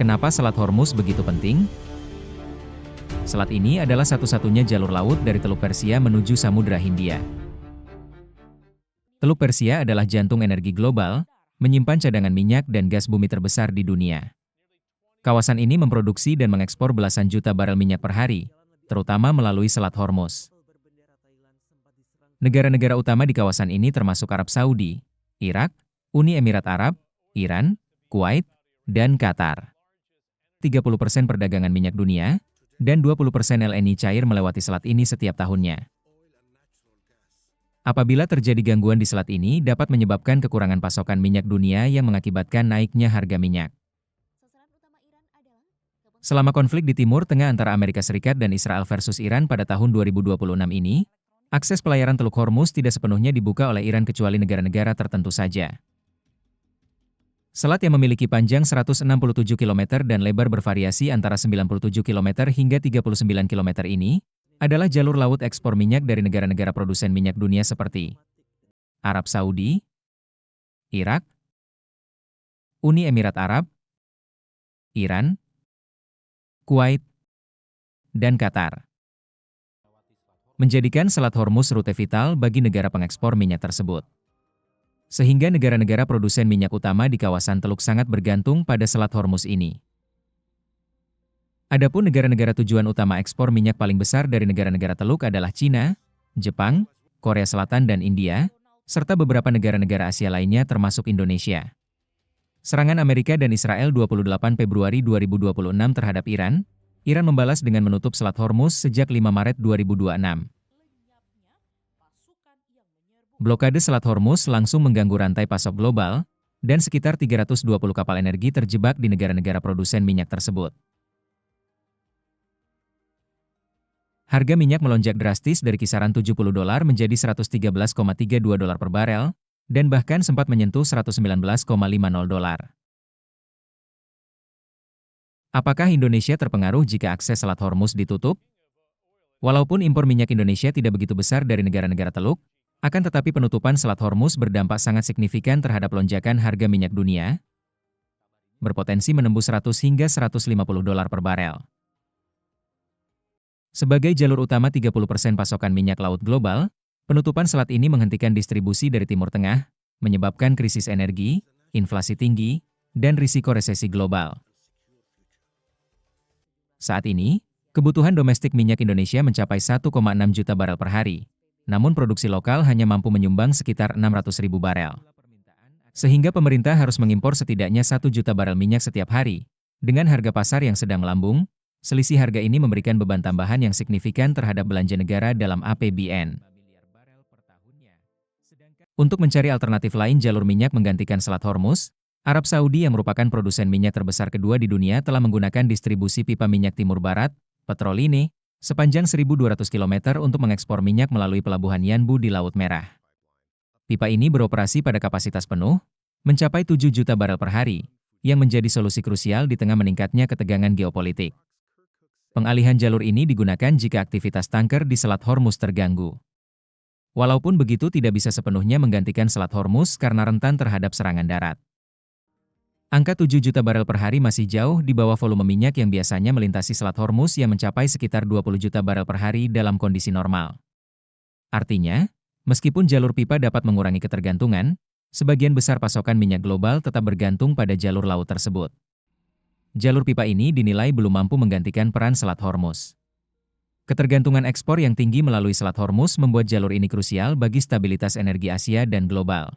Kenapa Selat Hormuz begitu penting? Selat ini adalah satu-satunya jalur laut dari Teluk Persia menuju Samudra Hindia. Teluk Persia adalah jantung energi global, menyimpan cadangan minyak dan gas bumi terbesar di dunia. Kawasan ini memproduksi dan mengekspor belasan juta barel minyak per hari, terutama melalui Selat Hormuz. Negara-negara utama di kawasan ini termasuk Arab Saudi, Irak, Uni Emirat Arab, Iran, Kuwait, dan Qatar. 30% perdagangan minyak dunia, dan 20% LNG cair melewati selat ini setiap tahunnya. Apabila terjadi gangguan di selat ini dapat menyebabkan kekurangan pasokan minyak dunia yang mengakibatkan naiknya harga minyak. Selama konflik di Timur Tengah antara Amerika Serikat dan Israel versus Iran pada tahun 2026 ini, akses pelayaran Teluk Hormuz tidak sepenuhnya dibuka oleh Iran kecuali negara-negara tertentu saja. Selat yang memiliki panjang 167 km dan lebar bervariasi antara 97 km hingga 39 km ini, adalah jalur laut ekspor minyak dari negara-negara produsen minyak dunia seperti Arab Saudi, Irak, Uni Emirat Arab, Iran, Kuwait, dan Qatar. Menjadikan Selat Hormuz rute vital bagi negara pengekspor minyak tersebut. Sehingga negara-negara produsen minyak utama di kawasan Teluk sangat bergantung pada Selat Hormuz ini. Adapun negara-negara tujuan utama ekspor minyak paling besar dari negara-negara Teluk adalah Cina, Jepang, Korea Selatan dan India, serta beberapa negara-negara Asia lainnya termasuk Indonesia. Serangan Amerika dan Israel 28 Februari 2026 terhadap Iran, Iran membalas dengan menutup Selat Hormuz sejak 5 Maret 2026. Blokade Selat Hormuz langsung mengganggu rantai pasok global, dan sekitar 320 kapal energi terjebak di negara-negara produsen minyak tersebut. Harga minyak melonjak drastis dari kisaran $70 menjadi $113,32 per barel, dan bahkan sempat menyentuh $119,50. Apakah Indonesia terpengaruh jika akses Selat Hormuz ditutup? Walaupun impor minyak Indonesia tidak begitu besar dari negara-negara Teluk, akan tetapi penutupan Selat Hormuz berdampak sangat signifikan terhadap lonjakan harga minyak dunia, berpotensi menembus $100 hingga $150 per barel. Sebagai jalur utama 30% pasokan minyak laut global, penutupan selat ini menghentikan distribusi dari Timur Tengah, menyebabkan krisis energi, inflasi tinggi, dan risiko resesi global. Saat ini, kebutuhan domestik minyak Indonesia mencapai 1,6 juta barel per hari, namun produksi lokal hanya mampu menyumbang sekitar 600.000 barel. Sehingga pemerintah harus mengimpor setidaknya 1 juta barel minyak setiap hari. Dengan harga pasar yang sedang melambung, selisih harga ini memberikan beban tambahan yang signifikan terhadap belanja negara dalam APBN. Untuk mencari alternatif lain jalur minyak menggantikan Selat Hormuz, Arab Saudi yang merupakan produsen minyak terbesar kedua di dunia telah menggunakan distribusi pipa minyak Timur Barat, Petroline, sepanjang 1.200 km untuk mengekspor minyak melalui pelabuhan Yanbu di Laut Merah. Pipa ini beroperasi pada kapasitas penuh, mencapai 7 juta barel per hari, yang menjadi solusi krusial di tengah meningkatnya ketegangan geopolitik. Pengalihan jalur ini digunakan jika aktivitas tanker di Selat Hormuz terganggu. Walaupun begitu tidak bisa sepenuhnya menggantikan Selat Hormuz karena rentan terhadap serangan darat. Angka 7 juta barel per hari masih jauh di bawah volume minyak yang biasanya melintasi Selat Hormuz yang mencapai sekitar 20 juta barel per hari dalam kondisi normal. Artinya, meskipun jalur pipa dapat mengurangi ketergantungan, sebagian besar pasokan minyak global tetap bergantung pada jalur laut tersebut. Jalur pipa ini dinilai belum mampu menggantikan peran Selat Hormuz. Ketergantungan ekspor yang tinggi melalui Selat Hormuz membuat jalur ini krusial bagi stabilitas energi Asia dan global.